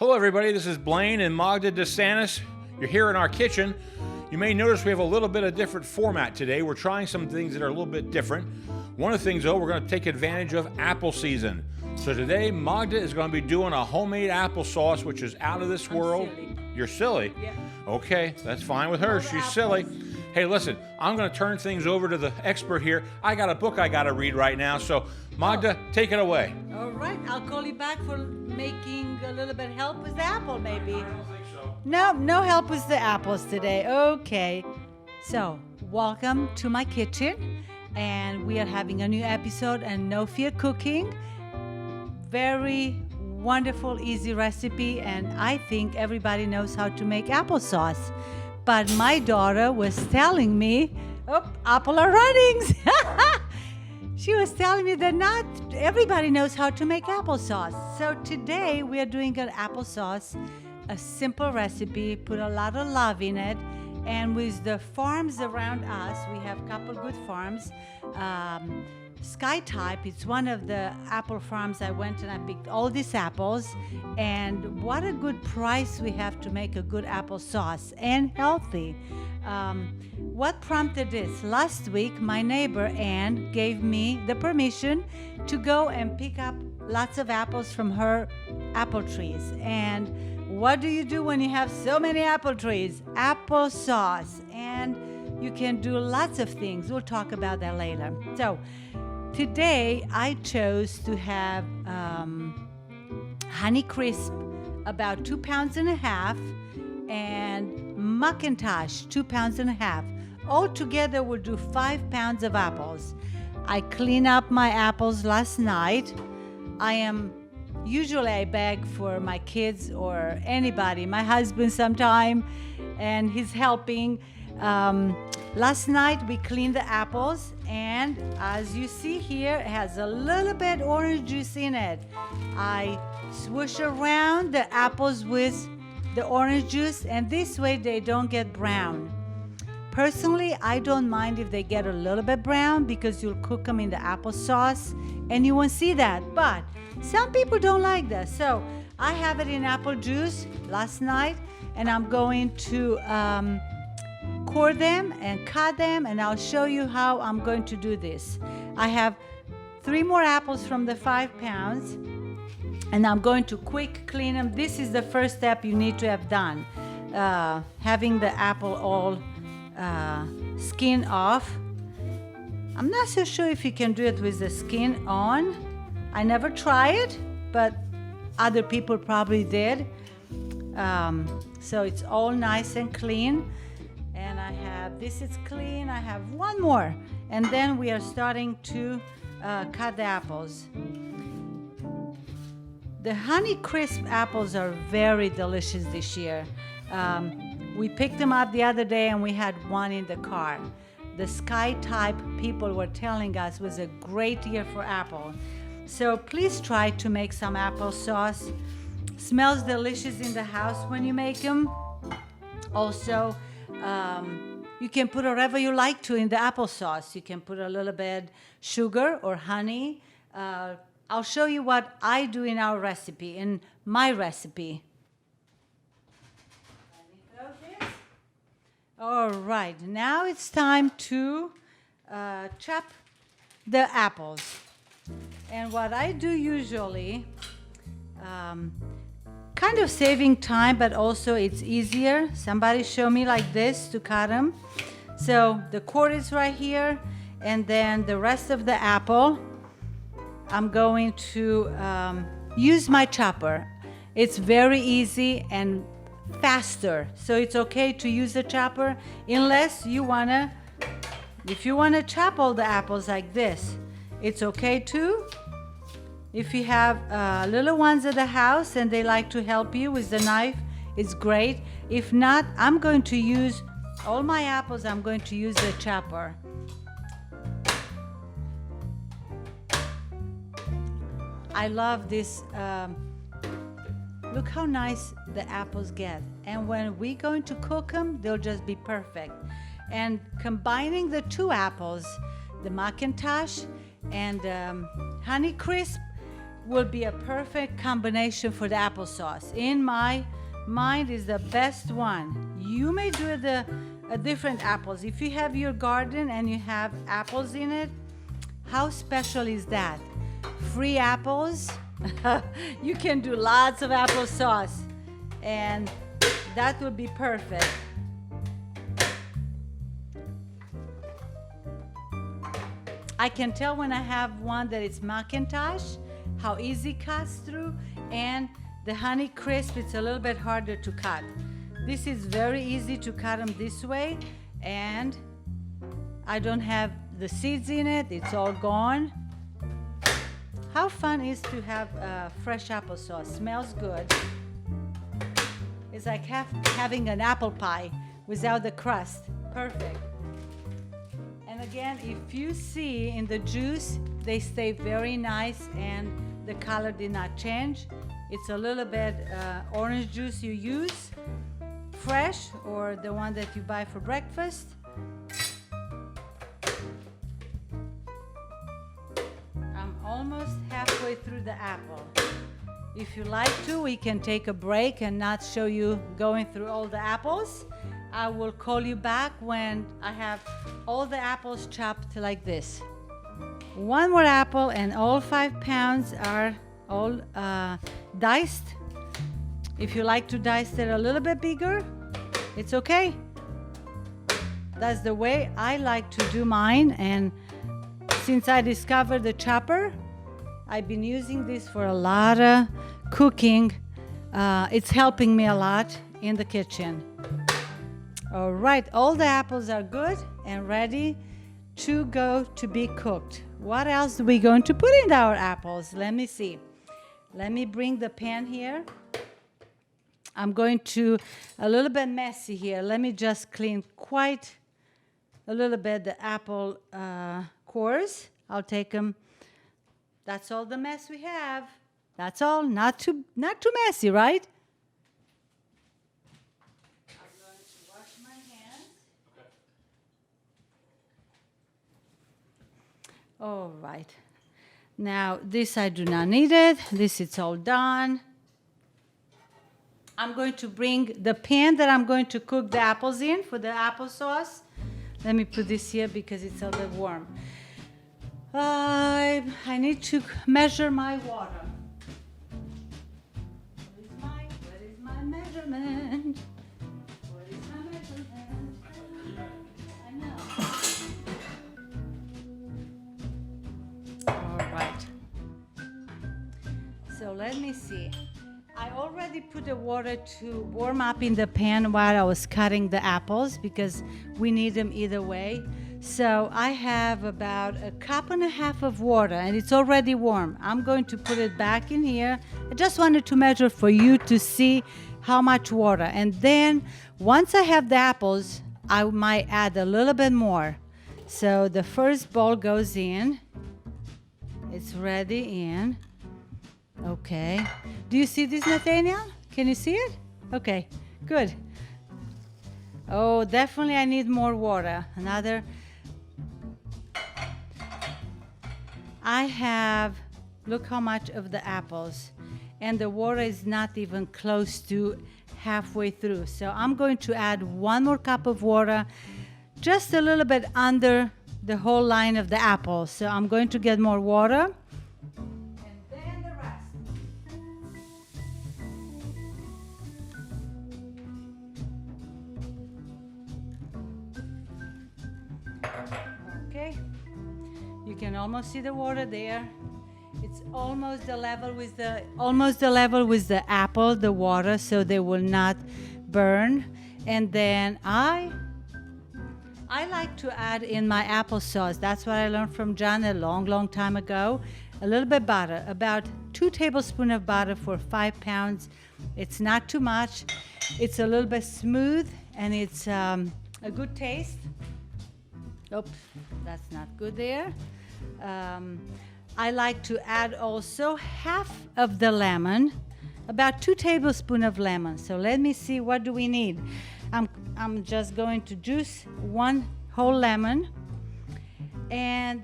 Hello everybody, this is Blaine and Magda DeSantis. You're here in our kitchen. You may notice we have a little bit of different format today. We're trying some things that are a little bit different. One of the things though, we're going to take advantage of apple season. So today Magda is going to be doing a homemade applesauce, which is out of this world. Silly. You're silly? Yeah. Okay, that's fine with her. the She's silly. apples. Hey, listen, I'm going to turn things over to the expert here. I got a book I got to read right now, so Magda, take it away. All right, I'll call you back for making a little bit help with the apple, maybe. I don't think so. No help with the apples today. Okay. So, welcome to my kitchen, and we are having a new episode and no fear cooking. Very wonderful, easy recipe, and I think everybody knows how to make applesauce. But my daughter was telling me, apple are running. She was telling me that not everybody knows how to make applesauce. So today we are doing an applesauce, a simple recipe, put a lot of love in it. And with the farms around us, we have a couple good farms. Sky Type, it's one of the apple farms. I went and I picked all these apples, and what a good price we have to make a good applesauce and healthy. What prompted this? Last week, my neighbor Ann gave me the permission to go and pick up lots of apples from her apple trees. And what do you do when you have so many apple trees? Applesauce. And you can do lots of things. We'll talk about that later. So today I chose to have Honey Crisp, about 2.5 pounds, and Macintosh, 2.5 pounds. All together we'll do 5 pounds of apples. I cleaned up my apples last night. Usually I beg for my kids or anybody, my husband sometime, and he's helping. Last night we cleaned the apples, and as you see here, it has a little bit orange juice in it. I swish around the apples with the orange juice, and this way they don't get brown. Personally, I don't mind if they get a little bit brown because you'll cook them in the applesauce and you won't see that. But some people don't like that. So I have it in apple juice last night, and I'm going to core them and cut them, and I'll show you how I'm going to do this. I have 3 more apples from the 5 pounds, and I'm going to quick clean them. This is the first step you need to have done, having the apple all skin off. I'm not so sure if you can do it with the skin on. I never tried it, but other people probably did. So it's all nice and clean. And I have, this is clean. I have 1 more. And then we are starting to cut the apples. The Honey Crisp apples are very delicious this year. We picked them up the other day and we had one in the car. The Sky Type people were telling us was a great year for apple. So please try to make some applesauce. Smells delicious in the house when you make them. Also, you can put whatever you like to in the applesauce. You can put a little bit sugar or honey. I'll show you what I do in our recipe, in my recipe. All right, now it's time to chop the apples. And what I do usually, kind of saving time, but also it's easier. Somebody show me like this to cut them. So the core is right here, and then the rest of the apple, I'm going to use my chopper. It's very easy and faster, so it's okay to use the chopper unless you wanna, if you wanna chop all the apples like this, it's okay too. If you have little ones at the house and they like to help you with the knife, it's great. If not, I'm going to use all my apples, I'm going to use the chopper. I love this. Look how nice the apples get. And when we're going to cook them, they'll just be perfect. And combining the 2 apples, the Macintosh and Honey Crisp, will be a perfect combination for the applesauce. In my mind is the best one. You may do the different apples. If you have your garden and you have apples in it, how special is that? Free apples. You can do lots of applesauce, and that would be perfect. I can tell when I have one that it's Macintosh, how easy it cuts through, and the Honey Crisp, it's a little bit harder to cut. This is very easy to cut them this way, and I don't have the seeds in it, it's all gone. How fun is to have fresh applesauce? Smells good. It's like having an apple pie without the crust. Perfect. And again, if you see in the juice, they stay very nice and the color did not change. It's a little bit orange juice you use, fresh or the one that you buy for breakfast. I'm almost halfway through the apple. If you like to, we can take a break and not show you going through all the apples. I will call you back when I have all the apples chopped like this. One more apple and all 5 pounds are all diced. If you like to dice it a little bit bigger, it's okay. That's the way I like to do mine, and since I discovered the chopper, I've been using this for a lot of cooking. It's helping me a lot in the kitchen. All right, all the apples are good and ready to go to be cooked. What else are we going to put in our apples? Let me see. Let me bring the pan here. I'm going to, a little bit messy here. Let me just clean quite a little bit the apple cores. I'll take them. That's all the mess we have. That's all, not too messy, right? I'm going to wash my hands. Okay. All right. Now, this I do not need it. This it's all done. I'm going to bring the pan that I'm going to cook the apples in for the applesauce. Let me put this here because it's a little warm. I need to measure my water. What is my measurement? What is my measurement? I know. All right. So let me see. I already put the water to warm up in the pan while I was cutting the apples because we need them either way. So I have about 1.5 cups of water and it's already warm. I'm going to put it back in here. I just wanted to measure for you to see how much water. And then once I have the apples, I might add a little bit more. So the first bowl goes in. It's ready in. Okay. Do you see this, Nathaniel? Can you see it? Okay, good. Oh, definitely I need more water. Another. I have, look how much of the apples. And the water is not even close to halfway through. So I'm going to add 1 more cup of water, just a little bit under the whole line of the apples. So I'm going to get more water. Okay, you can almost see the water there. It's almost the level with the apple, the water, so they will not burn. And then I like to add in my applesauce. That's what I learned from John a long time ago. A little bit butter, about 2 tablespoons of butter for 5 pounds. It's not too much. It's a little bit smooth and it's a good taste. Oops, that's not good there. I like to add also half of the lemon, about 2 tablespoons of lemon. So let me see, what do we need? I'm just going to juice 1 whole lemon. And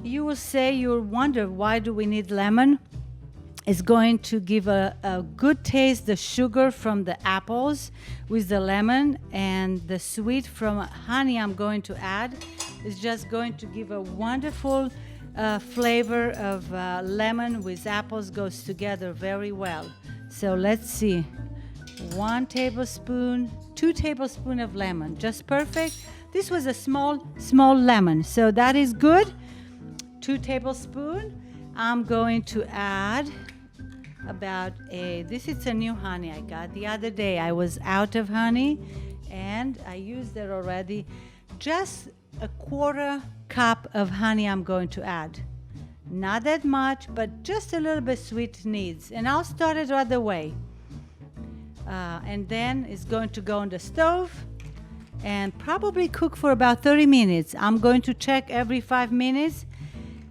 you will say, you'll wonder, why do we need lemon? It's going to give a good taste, the sugar from the apples with the lemon, and the sweet from honey I'm going to add is just going to give a wonderful flavor of lemon with apples goes together very well. So let's see. 1 tablespoon, 2 tablespoons of lemon, just perfect. This was a small lemon, so that is good. 2 tablespoons. I'm going to add about this is a new honey I got the other day. I was out of honey and I used it already. Just a 1/4 cup of honey I'm going to add. Not that much, but just a little bit sweet needs. And I'll start it right away. And then it's going to go on the stove and probably cook for about 30 minutes. I'm going to check every 5 minutes.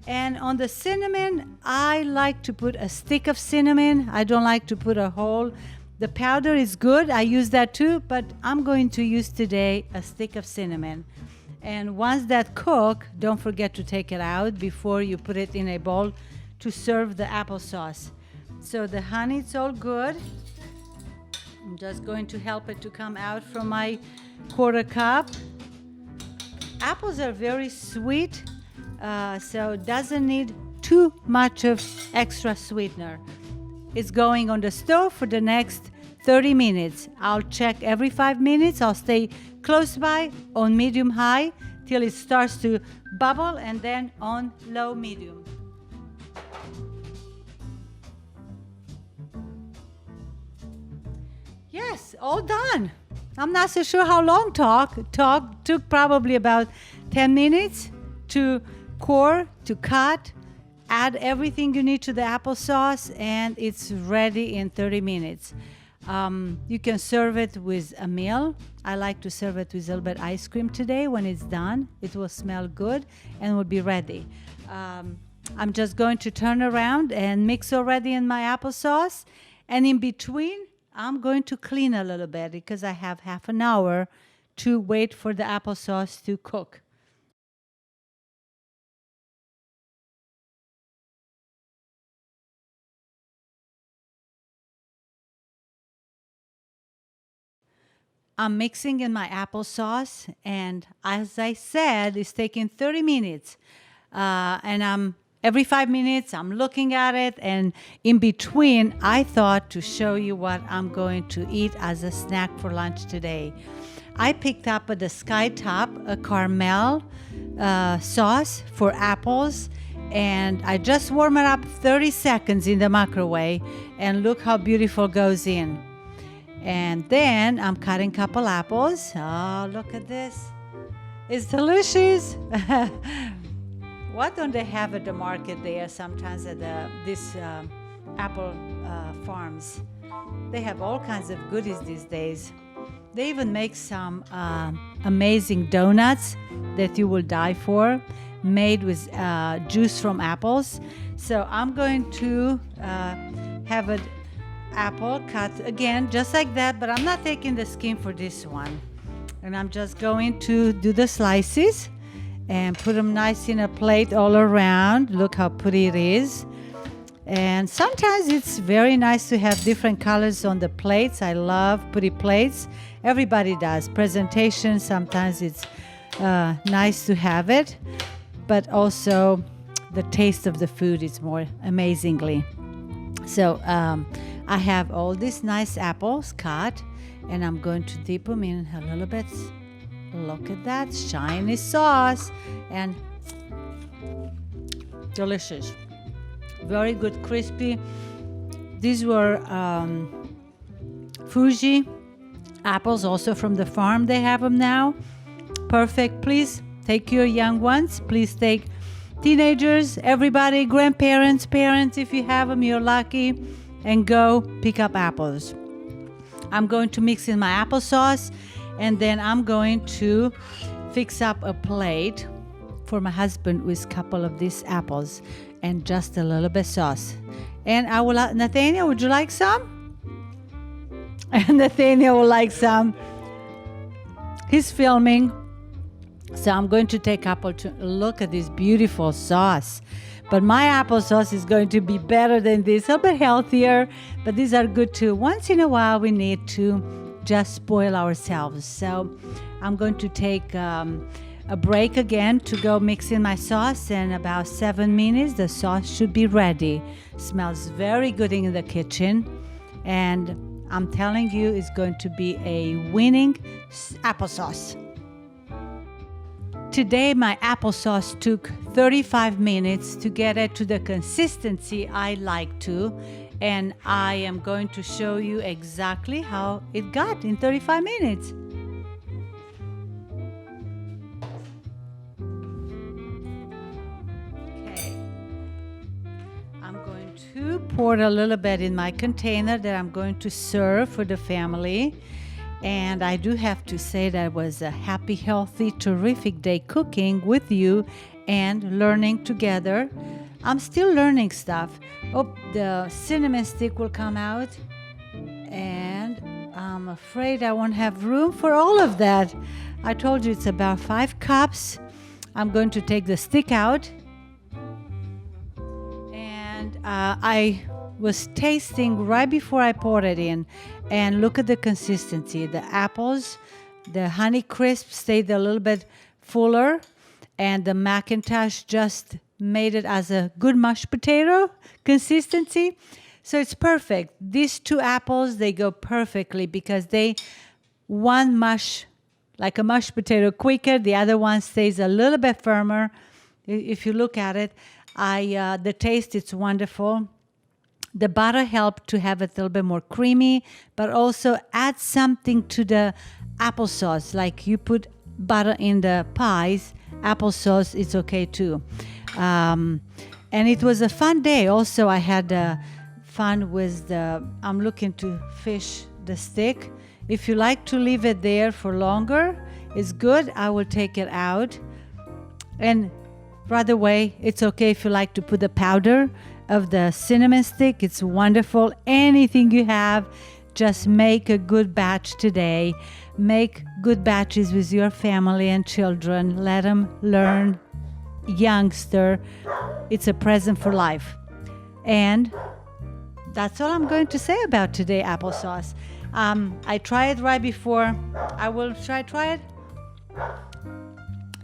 And on the cinnamon, I like to put a stick of cinnamon. I don't like to put a whole. The powder is good. I use that too, but I'm going to use today a stick of cinnamon. And once that cook, don't forget to take it out before you put it in a bowl to serve the applesauce. So the honey, it's all good. I'm just going to help it to come out from my 1/4 cup. Apples are very sweet. So it doesn't need too much of extra sweetener. It's going on the stove for the next 30 minutes. I'll check every 5 minutes. I'll stay close by on medium high till it starts to bubble, and then on low medium. Yes, all done. I'm not so sure how long took probably about 10 minutes to core, to cut, add everything you need to the applesauce, and it's ready in 30 minutes. You can serve it with a meal. I like to serve it with a little bit ice cream today. When it's done, it will smell good and will be ready. I'm just going to turn around and mix already in my applesauce, and in between I'm going to clean a little bit because I have half an hour to wait for the applesauce to cook. I'm mixing in my applesauce, and as I said, it's taking 30 minutes. And every 5 minutes, I'm looking at it, and in between, I thought to show you what I'm going to eat as a snack for lunch today. I picked up at the Sky Top a caramel sauce for apples, and I just warm it up 30 seconds in the microwave, and look how beautiful it goes in. And then I'm cutting a couple apples. Oh, look at this. It's delicious. What don't they have at the market there sometimes at these apple farms? They have all kinds of goodies these days. They even make some amazing donuts that you will die for, made with juice from apples. So I'm going to have an apple cut again just like that, but I'm not taking the skin for this one. And I'm just going to do the slices and put them nice in a plate all around. Look how pretty it is. And sometimes it's very nice to have different colors on the plates. I love pretty plates. Everybody does. Presentation, sometimes it's nice to have it, but also the taste of the food is more amazingly. So I have all these nice apples cut, and I'm going to dip them in a little bit. Look at that shiny sauce, and delicious. Very good, crispy. These were Fuji apples, also from the farm. They have them now. Perfect. Please take your young ones. Please take teenagers, everybody, grandparents, parents, if you have them, you're lucky, and go pick up apples. I'm going to mix in my applesauce, and then I'm going to fix up a plate for my husband with a couple of these apples and just a little bit sauce. And I will, Nathaniel, would you like some? And Nathaniel will like some. He's filming. So I'm going to take a couple to look at this beautiful sauce. But my applesauce is going to be better than this, a little bit healthier, but these are good too. Once in a while, we need to just spoil ourselves. So I'm going to take a break again to go mix in my sauce, and about 7 minutes, the sauce should be ready. Smells very good in the kitchen, and I'm telling you, it's going to be a winning applesauce. Today, my applesauce took 35 minutes to get it to the consistency I like to, and I am going to show you exactly how it got in 35 minutes. Okay. I'm going to pour a little bit in my container that I'm going to serve for the family. And I do have to say that it was a happy, healthy, terrific day cooking with you and learning together. I'm still learning stuff. Oh, the cinnamon stick will come out. And I'm afraid I won't have room for all of that. I told you it's about 5 cups. I'm going to take the stick out. And I was tasting right before I poured it in, and look at the consistency. The apples, the Honey Crisp stayed a little bit fuller, and the Macintosh just made it as a good mashed potato consistency. So it's perfect. These 2 apples, they go perfectly because one mush like a mashed potato quicker, the other one stays a little bit firmer. If you look at it, the taste, it's wonderful. The butter helped to have it a little bit more creamy, but also add something to the applesauce. Like you put butter in the pies, applesauce is okay too. And it was a fun day. Also, I had fun with I'm looking to fish the stick. If you like to leave it there for longer, it's good. I will take it out. And by the way, it's okay if you like to put the powder of the cinnamon stick. It's wonderful. Anything you have, just make a good batch today. Make good batches with your family and children. Let them learn. Youngster, it's a present for life. And that's all I'm going to say about today applesauce. I tried it right before. I will try it.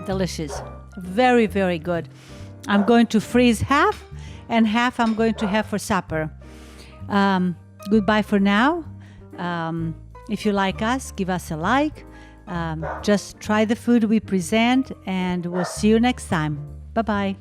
Delicious. Very, very good. I'm going to freeze half, and half I'm going to have for supper. Goodbye for now. If you like us, give us a like. Just try the food we present, and we'll see you next time. Bye-bye.